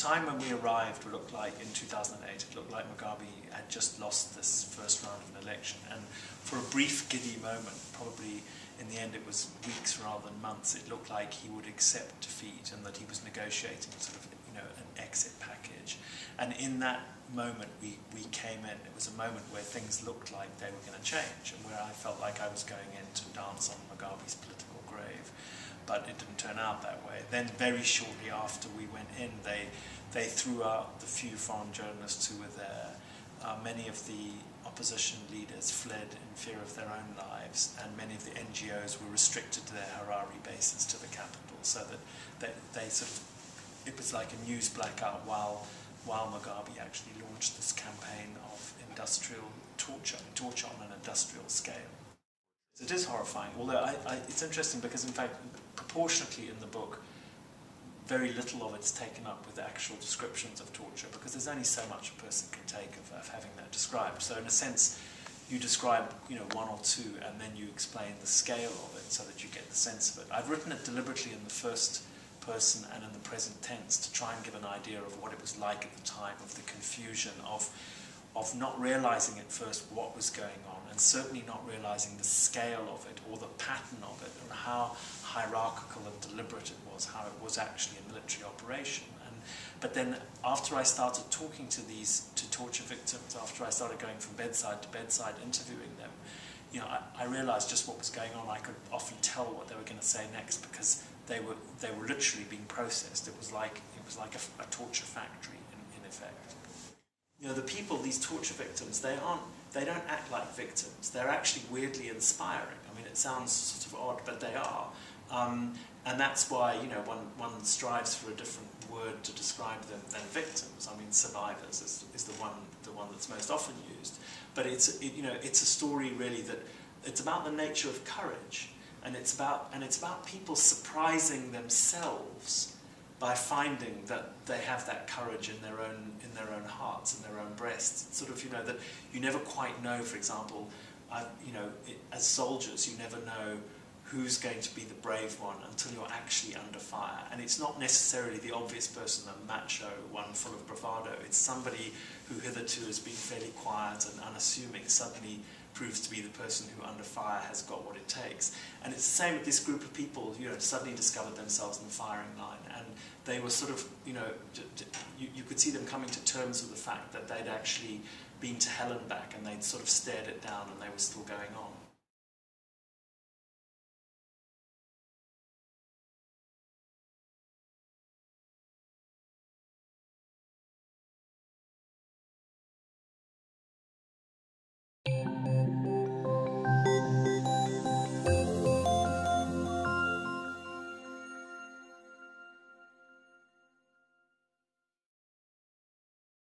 time when we arrived looked like, in 2008, it looked like Mugabe had just lost this first round of an election. And for a brief, giddy moment, probably in the end it was weeks rather than months, it looked like he would accept defeat and that he was negotiating sort of, you know, an exit package. And in that moment we came in. It was a moment where things looked like they were going to change and where I felt like I was going in to dance on Mugabe's political grave. But it didn't turn out that way. Then very shortly after we went in, they threw out the few foreign journalists who were there. Many of the opposition leaders fled in fear of their own lives, and many of the NGOs were restricted to their Harare bases to the capital, so that they sort of, it was like a news blackout while Mugabe actually launched this campaign of industrial torture on an industrial scale. It is horrifying, although it's interesting because in fact, proportionately in the book, very little of it's taken up with actual descriptions of torture because there's only so much a person can take of having that described. So in a sense, you describe, you know, one or two and then you explain the scale of it so that you get the sense of it. I've written it deliberately in the first person and in the present tense to try and give an idea of what it was like at the time, of the confusion, of not realizing at first what was going on, and certainly not realizing the scale of it or the pattern of it, and how hierarchical and deliberate it was, how it was actually a military operation. But then after I started talking to torture victims, after I started going from bedside to bedside interviewing them, you know, I realized just what was going on. I could often tell what they were going to say next because they were literally being processed. It was like a torture factory in effect. You know, the people, these torture victims, they don't act like victims. They're actually weirdly inspiring. I mean, it sounds sort of odd, but they are. And that's why, you know, one strives for a different word to describe them than victims. I mean, survivors is the one that's most often used. But it's a story really that it's about the nature of courage, and it's about people surprising themselves by finding that they have that courage in their own hearts, in their own breasts. It's sort of, you know, that you never quite know. For example, you know, as soldiers, you never know who's going to be the brave one until you're actually under fire. And it's not necessarily the obvious person, the macho one full of bravado. It's somebody who hitherto has been fairly quiet and unassuming suddenly proves to be the person who under fire has got what it takes. And it's the same with this group of people, you know, suddenly discovered themselves in the firing line, and they were sort of, you know, you could see them coming to terms with the fact that they'd actually been to hell and back, and they'd sort of stared it down and they were still going on.